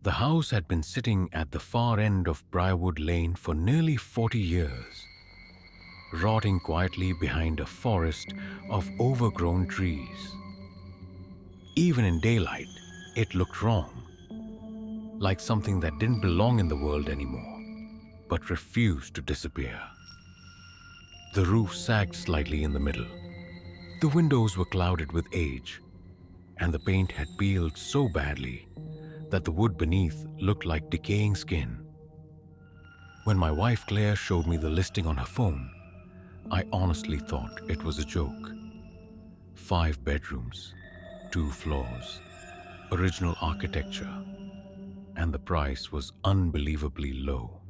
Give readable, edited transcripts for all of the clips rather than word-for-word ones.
The house had been sitting at the far end of Briarwood Lane for nearly 40 years, rotting quietly behind a forest of overgrown trees. Even in daylight, it looked wrong, like something that didn't belong in the world anymore, but refused to disappear. The roof sagged slightly in the middle. The windows were clouded with age, and the paint had peeled so badly that the wood beneath looked like decaying skin. When my wife Claire showed me the listing on her phone, I honestly thought it was a joke. 5 bedrooms, 2 floors, original architecture, and the price was unbelievably low.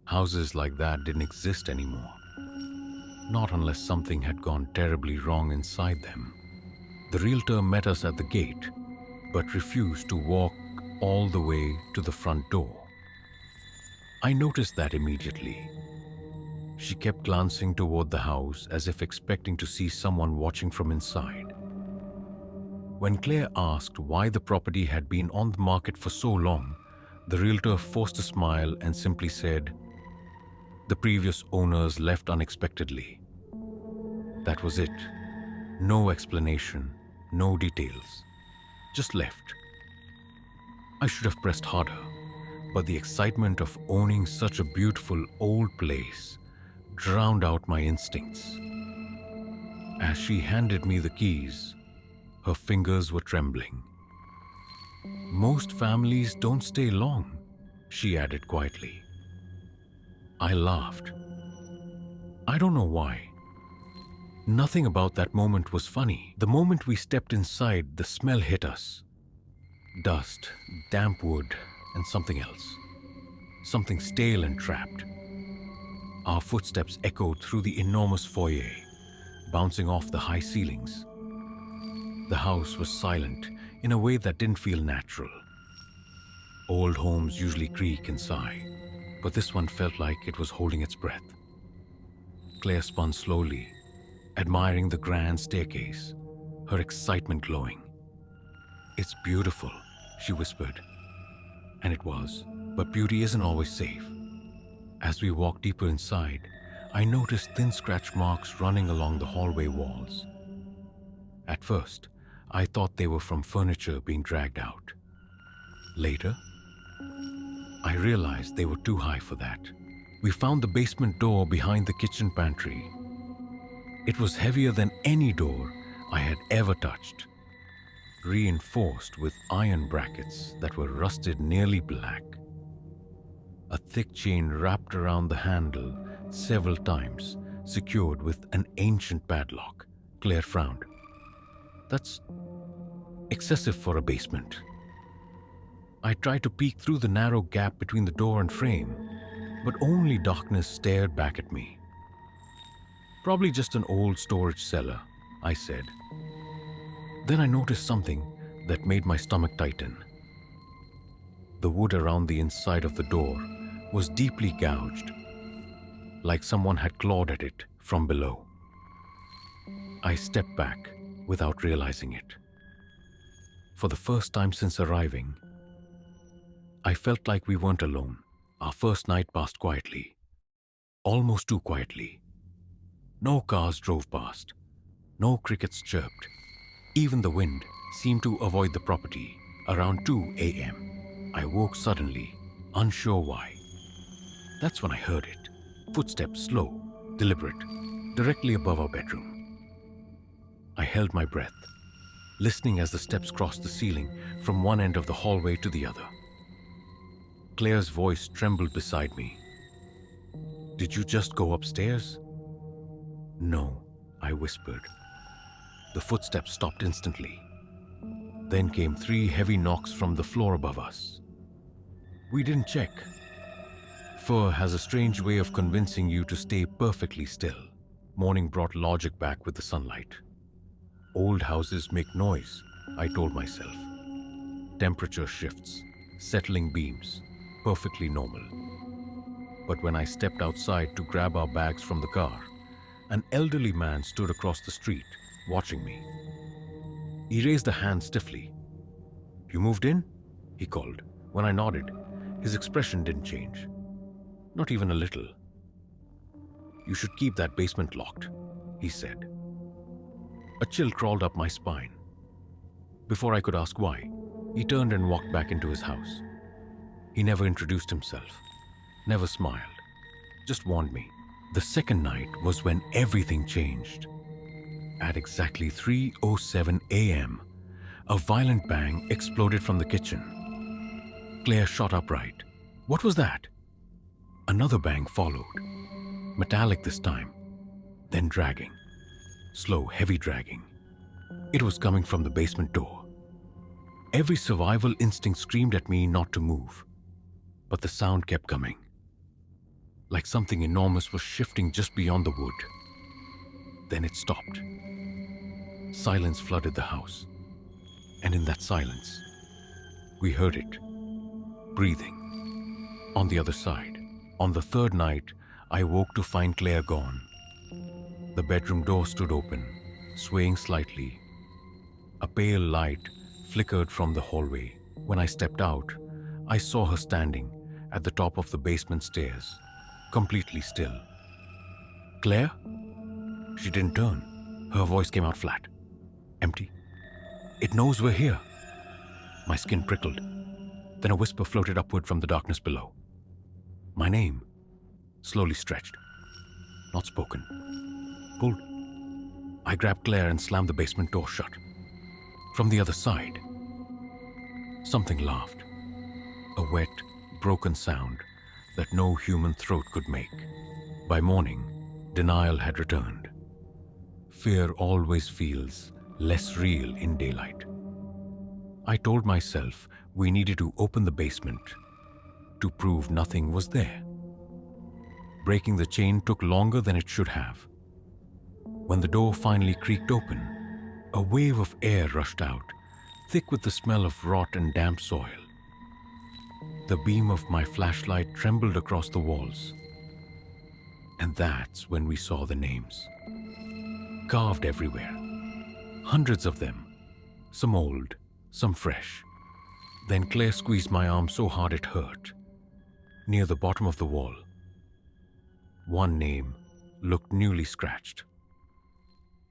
Houses like that didn't exist anymore, not unless something had gone terribly wrong inside them. The realtor met us at the gate, but refused to walk all the way to the front door. I noticed that immediately. She kept glancing toward the house as if expecting to see someone watching from inside. When Claire asked why the property had been on the market for so long, the realtor forced a smile and simply said, "The previous owners left unexpectedly." That was it. No explanation, no details. Just left. I should have pressed harder, but the excitement of owning such a beautiful old place drowned out my instincts. As she handed me the keys, her fingers were trembling. "Most families don't stay long," she added quietly. I laughed. I don't know why. Nothing about that moment was funny. The moment we stepped inside, the smell hit us. Dust, damp wood, and something else. Something stale and trapped. Our footsteps echoed through the enormous foyer, bouncing off the high ceilings. The house was silent in a way that didn't feel natural. Old homes usually creak and sigh, but this one felt like it was holding its breath. Claire spun slowly, admiring the grand staircase, her excitement glowing. "It's beautiful," she whispered. And it was, but beauty isn't always safe. As we walked deeper inside, I noticed thin scratch marks running along the hallway walls. At first, I thought they were from furniture being dragged out. Later, I realized they were too high for that. We found the basement door behind the kitchen pantry. It was heavier than any door I had ever touched, reinforced with iron brackets that were rusted nearly black. A thick chain wrapped around the handle several times, secured with an ancient padlock. Claire frowned. "That's excessive for a basement." I tried to peek through the narrow gap between the door and frame, but only darkness stared back at me. "Probably just an old storage cellar," I said. Then I noticed something that made my stomach tighten. The wood around the inside of the door was deeply gouged, like someone had clawed at it from below. I stepped back without realizing it. For the first time since arriving, I felt like we weren't alone. Our first night passed quietly, almost too quietly. No cars drove past, no crickets chirped. Even the wind seemed to avoid the property. Around 2 a.m., I woke suddenly, unsure why. That's when I heard it. Footsteps slow, deliberate, directly above our bedroom. I held my breath, listening as the steps crossed the ceiling from one end of the hallway to the other. Claire's voice trembled beside me. "Did you just go upstairs?" "No," I whispered. The footsteps stopped instantly. Then came 3 heavy knocks from the floor above us. We didn't check. Fur has a strange way of convincing you to stay perfectly still. Morning brought logic back with the sunlight. Old houses make noise, I told myself. Temperature shifts, settling beams, perfectly normal. But when I stepped outside to grab our bags from the car, an elderly man stood across the street, watching me. He raised a hand stiffly. "You moved in?" he called. When I nodded, his expression didn't change. Not even a little. You should keep that basement locked, he said. A chill crawled up my spine. Before I could ask why, he turned and walked back into his house. He never introduced himself, never smiled, just warned me. The second night was when everything changed. At exactly 3:07 a.m., a violent bang exploded from the kitchen. Claire shot upright. What was that? Another bang followed, metallic this time, then dragging. Slow, heavy dragging. It was coming from the basement door. Every survival instinct screamed at me not to move, but the sound kept coming. Like something enormous was shifting just beyond the wood. Then it stopped. Silence flooded the house, and in that silence, we heard it, breathing. On the other side, on the third night, I woke to find Claire gone. The bedroom door stood open, swaying slightly. A pale light flickered from the hallway. When I stepped out, I saw her standing at the top of the basement stairs, completely still. Claire? She didn't turn. Her voice came out flat. Empty. It knows we're here. My skin prickled. Then a whisper floated upward from the darkness below. My name, slowly stretched, not spoken. Pulled. I grabbed Claire and slammed the basement door shut. From the other side, something laughed. A wet, broken sound that no human throat could make. By morning, denial had returned. Fear always feels less real in daylight. I told myself we needed to open the basement to prove nothing was there. Breaking the chain took longer than it should have. When the door finally creaked open, a wave of air rushed out, thick with the smell of rot and damp soil. The beam of my flashlight trembled across the walls. And that's when we saw the names. Carved everywhere. Hundreds of them. Some old, some fresh. Then Claire squeezed my arm so hard it hurt. Near the bottom of the wall, one name looked newly scratched.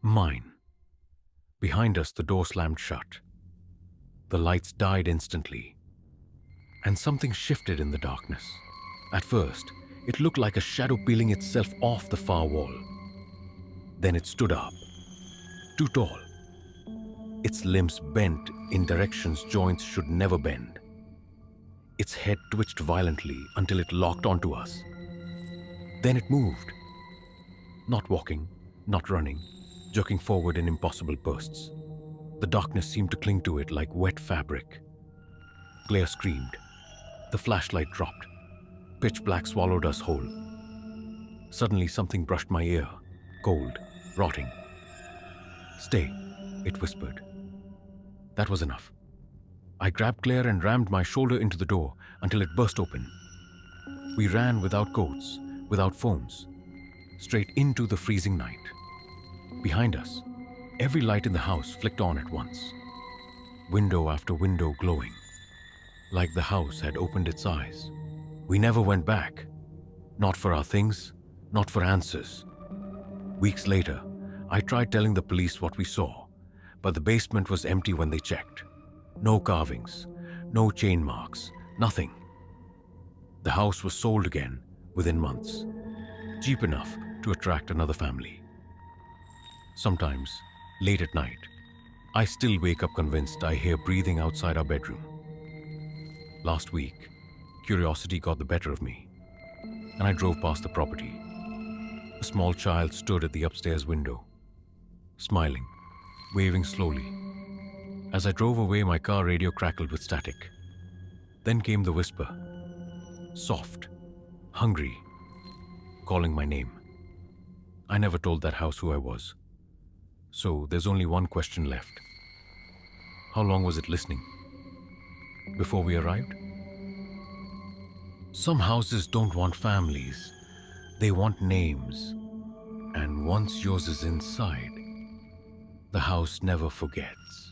Mine. Behind us, the door slammed shut. The lights died instantly, and something shifted in the darkness. At first, it looked like a shadow peeling itself off the far wall. Then it stood up, too tall. Its limbs bent in directions joints should never bend. Its head twitched violently until it locked onto us. Then it moved. Not walking, not running, jerking forward in impossible bursts. The darkness seemed to cling to it like wet fabric. Claire screamed. The flashlight dropped. Pitch black swallowed us whole. Suddenly something brushed my ear, cold, rotting. Stay, it whispered. That was enough. I grabbed Claire and rammed my shoulder into the door until it burst open. We ran without coats, without phones, straight into the freezing night. Behind us, every light in the house flicked on at once. Window after window glowing, like the house had opened its eyes. We never went back. Not for our things, not for answers. Weeks later, I tried telling the police what we saw, but the basement was empty when they checked. No carvings, no chain marks, nothing. The house was sold again within months, cheap enough to attract another family. Sometimes, late at night, I still wake up convinced I hear breathing outside our bedroom. Last week, curiosity got the better of me, and I drove past the property. A small child stood at the upstairs window, smiling, waving slowly. As I drove away, my car radio crackled with static. Then came the whisper, soft, hungry, calling my name. I never told that house who I was. So there's only one question left. How long was it listening? Before we arrived? Some houses don't want families. They want names. And once yours is inside, the house never forgets.